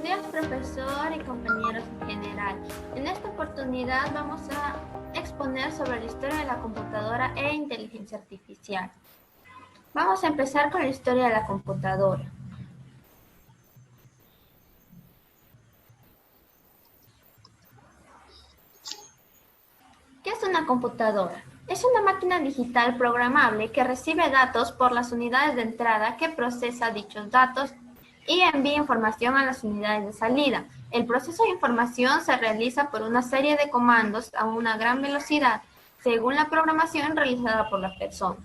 Buenos días, profesor y compañeros en general. En esta oportunidad vamos a exponer sobre la historia de la computadora e inteligencia artificial. Vamos a empezar con la historia de la computadora. ¿Qué es una computadora? Es una máquina digital programable que recibe datos por las unidades de entrada, que procesa dichos datos y envía información a las unidades de salida. El proceso de información se realiza por una serie de comandos a una gran velocidad, según la programación realizada por la persona.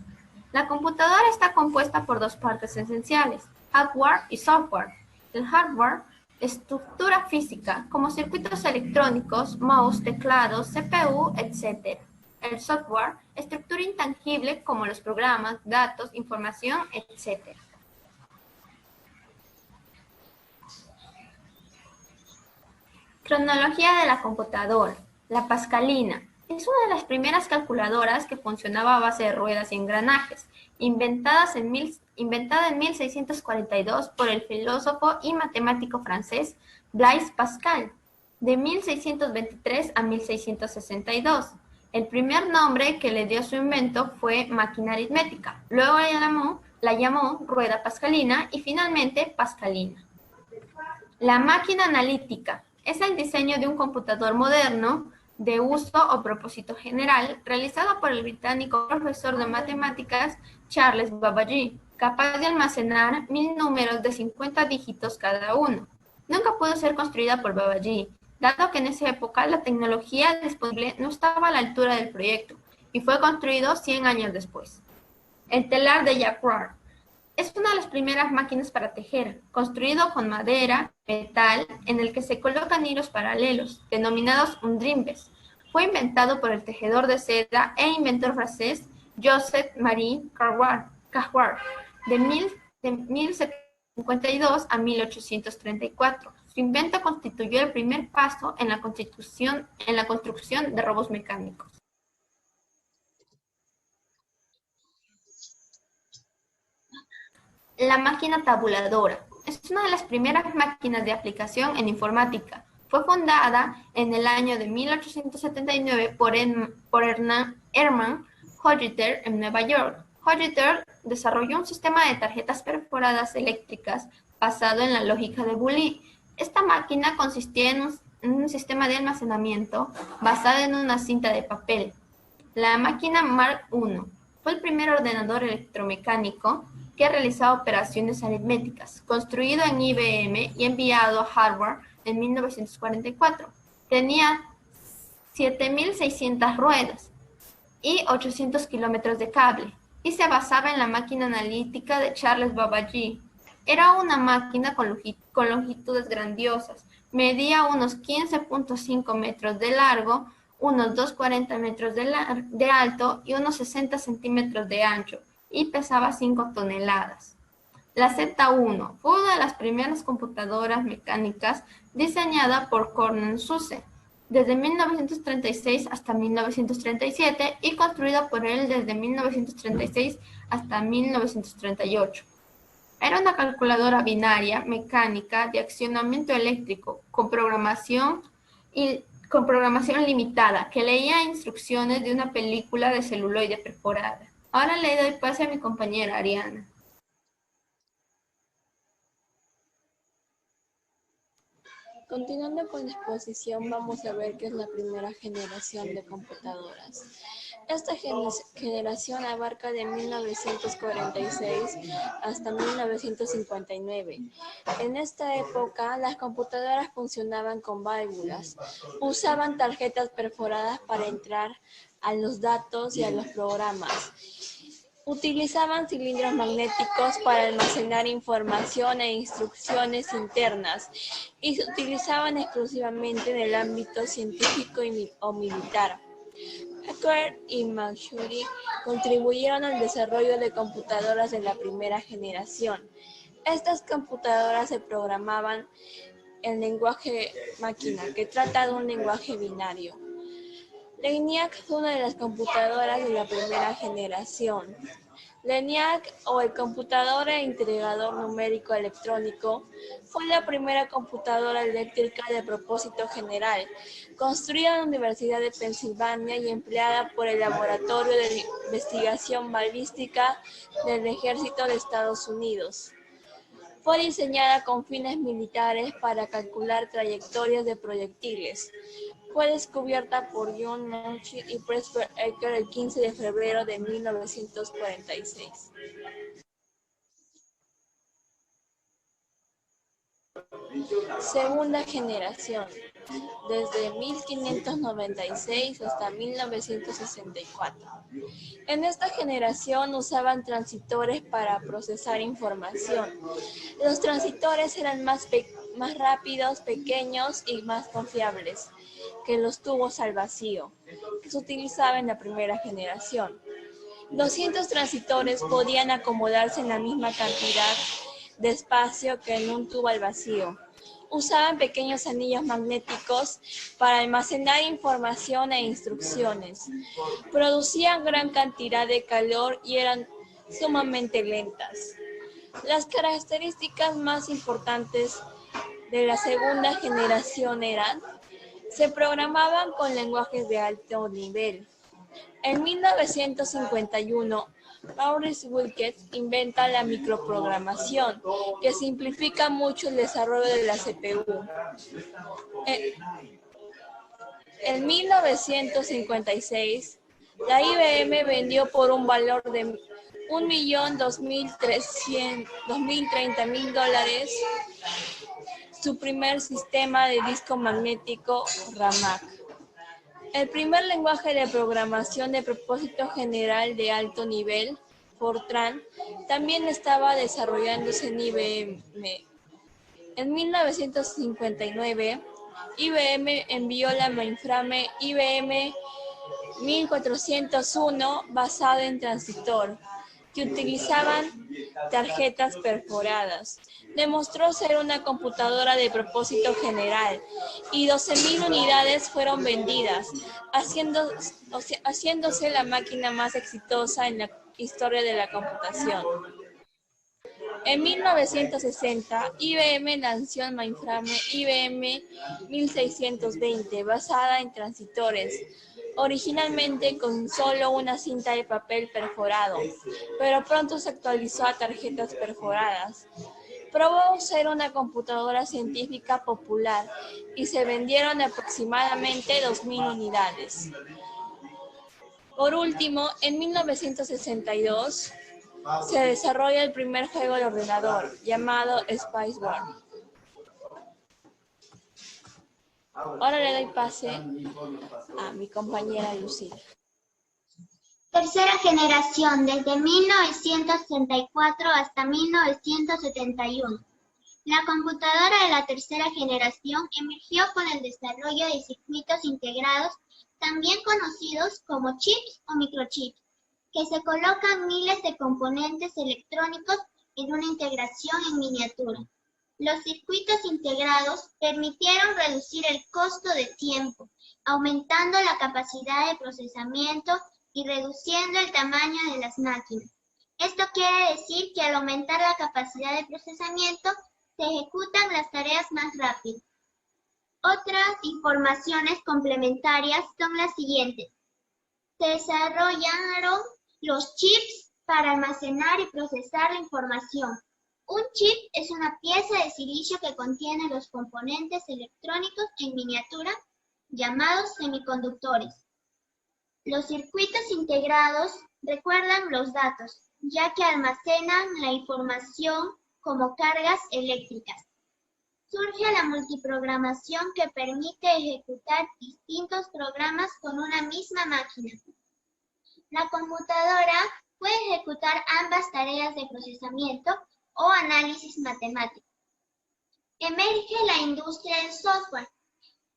La computadora está compuesta por dos partes esenciales, hardware y software. El hardware, estructura física, como circuitos electrónicos, mouse, teclados, CPU, etc. El software, estructura intangible, como los programas, datos, información, etc. Cronología de la computadora. La Pascalina es una de las primeras calculadoras que funcionaba a base de ruedas y engranajes, inventada en 1642 por el filósofo y matemático francés Blaise Pascal, de 1623 a 1662. El primer nombre que le dio su invento fue máquina aritmética, luego la llamó rueda pascalina y finalmente pascalina. La máquina analítica es el diseño de un computador moderno de uso o propósito general realizado por el británico profesor de matemáticas Charles Babbage, capaz de almacenar 1000 números de 50 dígitos cada uno. Nunca pudo ser construida por Babbage, dado que en esa época la tecnología disponible no estaba a la altura del proyecto y fue construido 100 años después. El telar de Jacquard es una de las primeras máquinas para tejer, construido con madera, metal, en el que se colocan hilos paralelos, denominados undrimbes. Fue inventado por el tejedor de seda e inventor francés Joseph-Marie Cahuart, de 1752 a 1834. Su invento constituyó el primer paso en la construcción de robos mecánicos. La máquina tabuladora es una de las primeras máquinas de aplicación en informática. Fue fundada en el año de 1879 por Hermann Hoyeter en Nueva York. Hoyeter desarrolló un sistema de tarjetas perforadas eléctricas basado en la lógica de Boole. Esta máquina consistía en un sistema de almacenamiento basado en una cinta de papel. La máquina Mark I fue el primer ordenador electromecánico que realizaba operaciones aritméticas, construido en IBM y enviado a Harvard en 1944. Tenía 7.600 ruedas y 800 kilómetros de cable, y se basaba en la máquina analítica de Charles Babbage. Era una máquina con longitudes grandiosas, medía unos 15.5 metros de largo, unos 240 metros de alto y unos 60 centímetros de ancho, y pesaba 5 toneladas. La Z1 fue una de las primeras computadoras mecánicas diseñada por Cornell Zuse desde 1936 hasta 1937 y construida por él desde 1936 hasta 1938. Era una calculadora binaria mecánica de accionamiento eléctrico con programación limitada que leía instrucciones de una película de celuloide perforada. Ahora le doy pase a mi compañera Ariana. Continuando con la exposición, vamos a ver qué es la primera generación de computadoras. Esta generación abarca de 1946 hasta 1959. En esta época, las computadoras funcionaban con válvulas. Usaban tarjetas perforadas para entrar a los datos y a los programas. Utilizaban cilindros magnéticos para almacenar información e instrucciones internas y se utilizaban exclusivamente en el ámbito científico o militar. Hacker y Manchuri contribuyeron al desarrollo de computadoras de la primera generación. Estas computadoras se programaban en lenguaje máquina, que trata de un lenguaje binario. La ENIAC fue una de las computadoras de la primera generación. La ENIAC, o el computador e integrador numérico electrónico, fue la primera computadora eléctrica de propósito general, construida en la Universidad de Pensilvania y empleada por el Laboratorio de Investigación Balística del Ejército de Estados Unidos. Fue diseñada con fines militares para calcular trayectorias de proyectiles. Fue descubierta por John Marshall y Presper Ecker el 15 de febrero de 1946. Segunda generación, desde 1596 hasta 1964. En esta generación usaban transistores para procesar información. Los transistores eran más rápidos, pequeños y más confiables que los tubos al vacío, que se utilizaba en la primera generación. 200 transistores podían acomodarse en la misma cantidad de espacio que en un tubo al vacío. Usaban pequeños anillos magnéticos para almacenar información e instrucciones. Producían gran cantidad de calor y eran sumamente lentas. Las características más importantes de la segunda generación eran: se programaban con lenguajes de alto nivel. En 1951, Maurice Wilkes inventa la microprogramación, que simplifica mucho el desarrollo de la CPU. En 1956, la IBM vendió por un valor de $1.230.000 su primer sistema de disco magnético RAMAC. El primer lenguaje de programación de propósito general de alto nivel, Fortran, también estaba desarrollándose en IBM. En 1959, IBM envió la mainframe IBM 1401 basada en transistor, que utilizaban tarjetas perforadas. Demostró ser una computadora de propósito general y 12.000 unidades fueron vendidas, haciéndose la máquina más exitosa en la historia de la computación. En 1960, IBM lanzó el mainframe IBM 1620, basada en transistores, originalmente con solo una cinta de papel perforado, pero pronto se actualizó a tarjetas perforadas. Probó ser una computadora científica popular y se vendieron aproximadamente 2.000 unidades. Por último, en 1962, se desarrolla el primer juego de ordenador, llamado Space War. Ahora le doy pase a mi compañera Lucila. Tercera generación, desde 1964 hasta 1971. La computadora de la tercera generación emergió con el desarrollo de circuitos integrados, también conocidos como chips o microchips, que se colocan miles de componentes electrónicos en una integración en miniatura. Los circuitos integrados permitieron reducir el costo de tiempo, aumentando la capacidad de procesamiento y reduciendo el tamaño de las máquinas. Esto quiere decir que al aumentar la capacidad de procesamiento, se ejecutan las tareas más rápido. Otras informaciones complementarias son las siguientes. Se desarrollaron los chips para almacenar y procesar la información. Un chip es una pieza de silicio que contiene los componentes electrónicos en miniatura, llamados semiconductores. Los circuitos integrados recuerdan los datos, ya que almacenan la información como cargas eléctricas. Surge la multiprogramación, que permite ejecutar distintos programas con una misma máquina. La computadora puede ejecutar ambas tareas de procesamiento o análisis matemático. Emerge la industria del software.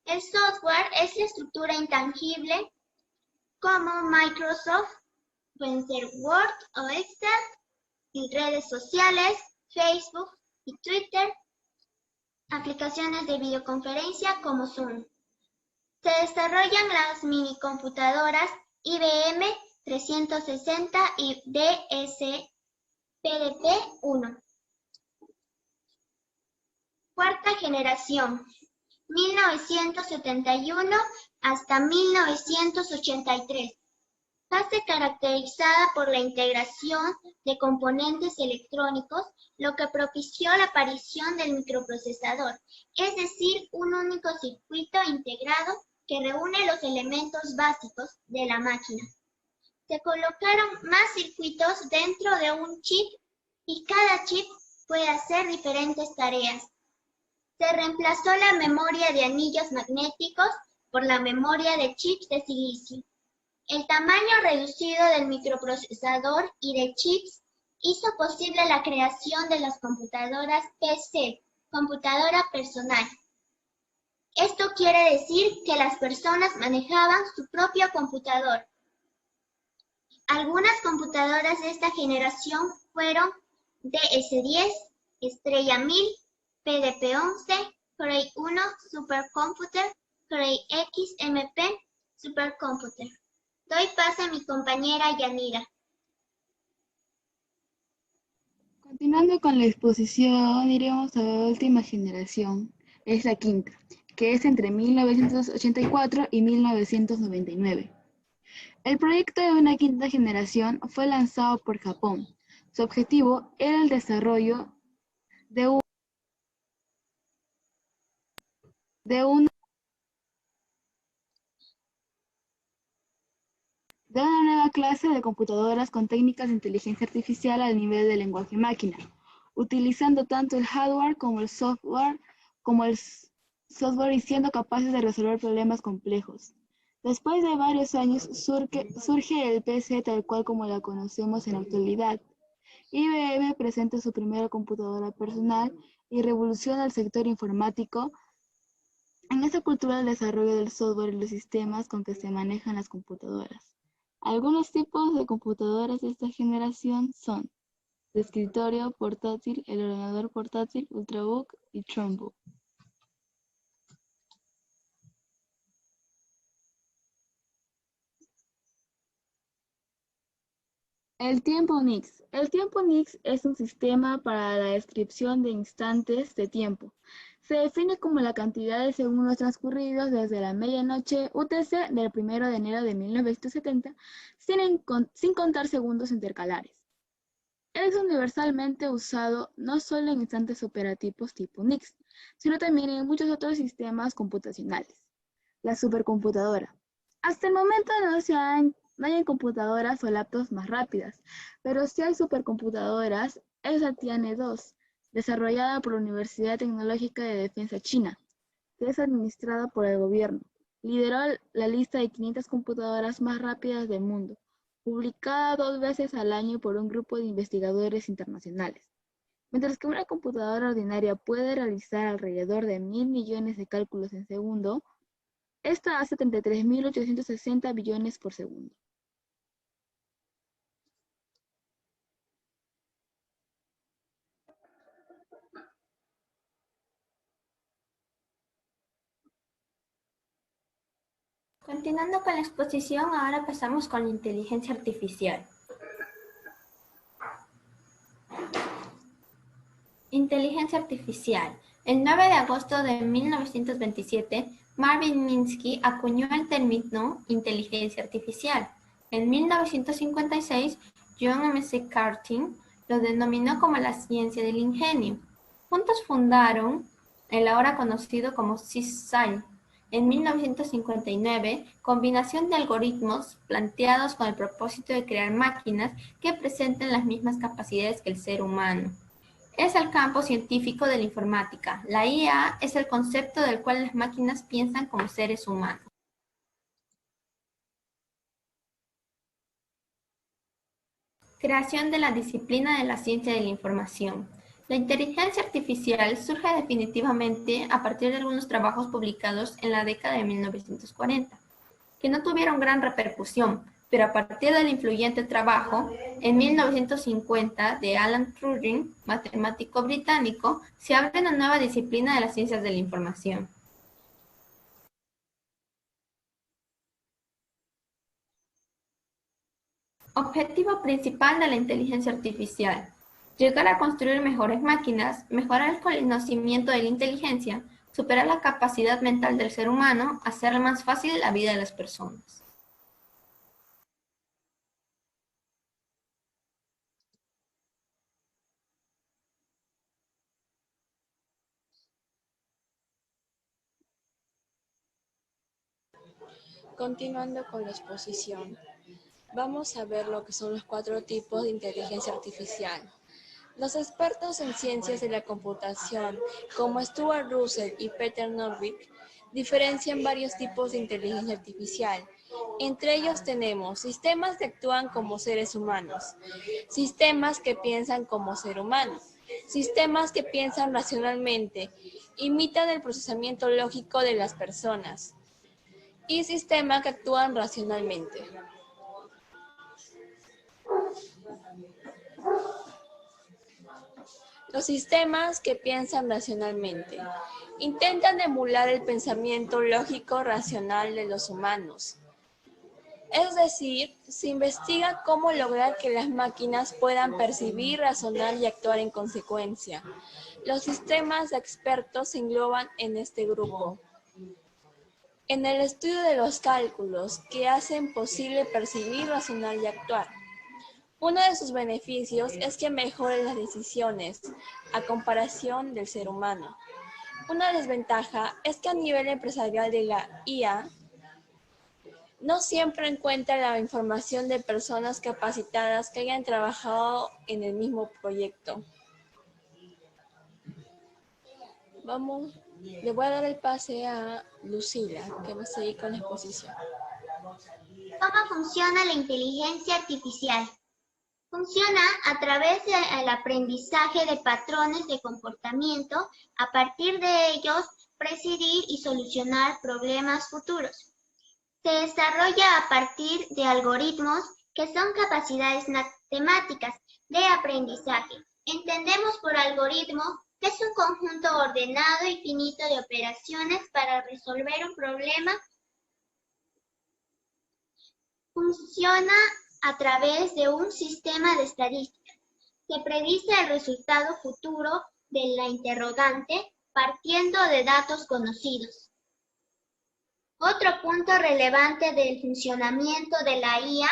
El software es la estructura intangible como Microsoft, pueden ser Word o Excel, y redes sociales, Facebook y Twitter, aplicaciones de videoconferencia como Zoom. Se desarrollan las minicomputadoras IBM 360 y DSPDP-1. Cuarta generación, 1971 hasta 1983. Fase caracterizada por la integración de componentes electrónicos, lo que propició la aparición del microprocesador, es decir, un único circuito integrado que reúne los elementos básicos de la máquina. Se colocaron más circuitos dentro de un chip y cada chip puede hacer diferentes tareas. Se reemplazó la memoria de anillos magnéticos por la memoria de chips de silicio. El tamaño reducido del microprocesador y de chips hizo posible la creación de las computadoras PC, computadora personal. Esto quiere decir que las personas manejaban su propio computador. Algunas computadoras de esta generación fueron DS-10, Estrella 1000, PDP-11, Cray 1 Supercomputer, Cray XMP Supercomputer. Doy paso a mi compañera Yanira. Continuando con la exposición, iremos a la última generación, es la quinta, que es entre 1984 y 1999. El proyecto de una quinta generación fue lanzado por Japón. Su objetivo era el desarrollo de una nueva clase de computadoras con técnicas de inteligencia artificial al nivel del lenguaje máquina, utilizando tanto el hardware como el software y siendo capaces de resolver problemas complejos. Después de varios años surge el PC tal cual como la conocemos en la actualidad. IBM presenta su primera computadora personal y revoluciona el sector informático. En esta cultura del desarrollo del software y los sistemas con que se manejan las computadoras. Algunos tipos de computadoras de esta generación son de escritorio, portátil, el ordenador portátil, ultrabook y Chromebook. El tiempo Unix. El tiempo Unix es un sistema para la descripción de instantes de tiempo. Se define como la cantidad de segundos transcurridos desde la medianoche UTC del 1 de enero de 1970, sin contar segundos intercalares. Es universalmente usado no solo en instantes operativos tipo Unix, sino también en muchos otros sistemas computacionales. La supercomputadora. Hasta el momento no hay computadoras o laptops más rápidas, pero sí hay supercomputadoras. Es la Tianhe-2, desarrollada por la Universidad Tecnológica de Defensa China, que es administrada por el gobierno. Lideró la lista de 500 computadoras más rápidas del mundo, publicada 2 veces al año por un grupo de investigadores internacionales. Mientras que una computadora ordinaria puede realizar alrededor de 1.000 millones de cálculos en segundo, esta hace 33.860 billones por segundo. Continuando con la exposición, ahora pasamos con la inteligencia artificial. Inteligencia artificial. El 9 de agosto de 1927, Marvin Minsky acuñó el término inteligencia artificial. En 1956, John McCarthy lo denominó como la ciencia del ingenio. Juntos fundaron el ahora conocido como CSIS. En 1959, combinación de algoritmos planteados con el propósito de crear máquinas que presenten las mismas capacidades que el ser humano. Es el campo científico de la informática. La IA es el concepto del cual las máquinas piensan como seres humanos. Creación de la disciplina de la ciencia de la información. La inteligencia artificial surge definitivamente a partir de algunos trabajos publicados en la década de 1940, que no tuvieron gran repercusión, pero a partir del influyente trabajo, en 1950, de Alan Turing, matemático británico, se abre una nueva disciplina de las ciencias de la información. Objetivo principal de la inteligencia artificial: llegar a construir mejores máquinas, mejorar el conocimiento de la inteligencia, superar la capacidad mental del ser humano, hacer más fácil la vida de las personas. Continuando con la exposición, vamos a ver lo que son los 4 tipos de inteligencia artificial. Los expertos en ciencias de la computación, como Stuart Russell y Peter Norvig, diferencian varios tipos de inteligencia artificial. Entre ellos tenemos sistemas que actúan como seres humanos, sistemas que piensan como ser humano, sistemas que piensan racionalmente, imitan el procesamiento lógico de las personas, y sistemas que actúan racionalmente. Los sistemas que piensan racionalmente intentan emular el pensamiento lógico racional de los humanos. Es decir, se investiga cómo lograr que las máquinas puedan percibir, razonar y actuar en consecuencia. Los sistemas expertos se engloban en este grupo. En el estudio de los cálculos que hacen posible percibir, razonar y actuar. Uno de sus beneficios es que mejoren las decisiones a comparación del ser humano. Una desventaja es que a nivel empresarial de la IA no siempre encuentra la información de personas capacitadas que hayan trabajado en el mismo proyecto. Le voy a dar el pase a Lucila, que va a seguir con la exposición. ¿Cómo funciona la inteligencia artificial? Funciona a través del aprendizaje de patrones de comportamiento, a partir de ellos predecir y solucionar problemas futuros. Se desarrolla a partir de algoritmos que son capacidades matemáticas de aprendizaje. Entendemos por algoritmo que es un conjunto ordenado y finito de operaciones para resolver un problema. Funciona a través de un sistema de estadísticas. Se predice el resultado futuro de la interrogante partiendo de datos conocidos. Otro punto relevante del funcionamiento de la IA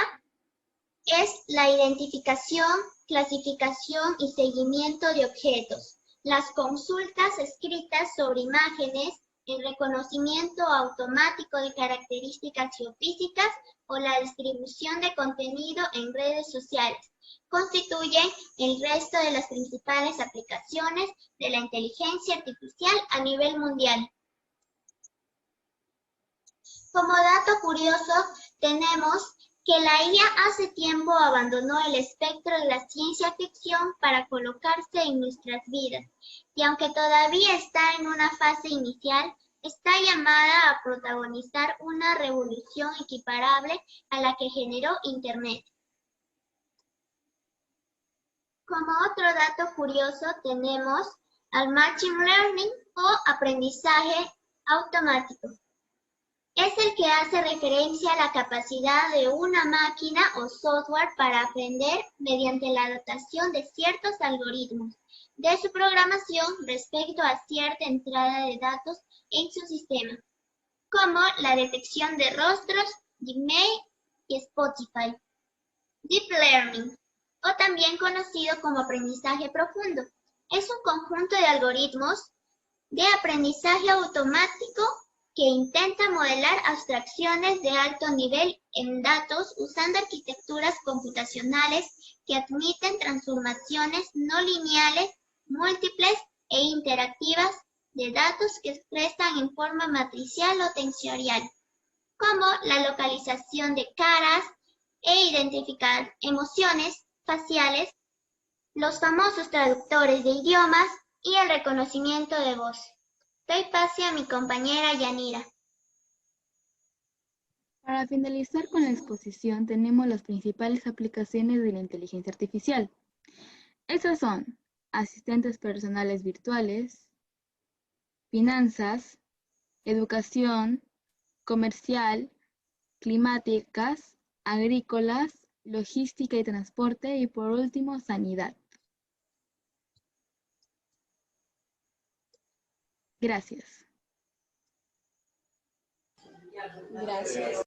es la identificación, clasificación y seguimiento de objetos, las consultas escritas sobre imágenes, el reconocimiento automático de características geofísicas o la distribución de contenido en redes sociales constituyen el resto de las principales aplicaciones de la inteligencia artificial a nivel mundial. Como dato curioso, tenemos que la IA hace tiempo abandonó el espectro de la ciencia ficción para colocarse en nuestras vidas, y aunque todavía está en una fase inicial, está llamada a protagonizar una revolución equiparable a la que generó Internet. Como otro dato curioso tenemos al Machine Learning o aprendizaje automático. Es el que hace referencia a la capacidad de una máquina o software para aprender mediante la adaptación de ciertos algoritmos de su programación respecto a cierta entrada de datos en su sistema, como la detección de rostros, Gmail y Spotify. Deep Learning, o también conocido como aprendizaje profundo, es un conjunto de algoritmos de aprendizaje automático que intenta modelar abstracciones de alto nivel en datos usando arquitecturas computacionales que admiten transformaciones no lineales, múltiples e interactivas de datos que expresan en forma matricial o tensorial, como la localización de caras e identificar emociones faciales, los famosos traductores de idiomas y el reconocimiento de voz. Doy pase a mi compañera Yanira. Para finalizar con la exposición tenemos las principales aplicaciones de la inteligencia artificial. Estas son asistentes personales virtuales, finanzas, educación, comercial, climáticas, agrícolas, logística y transporte y por último, sanidad. Gracias. Gracias.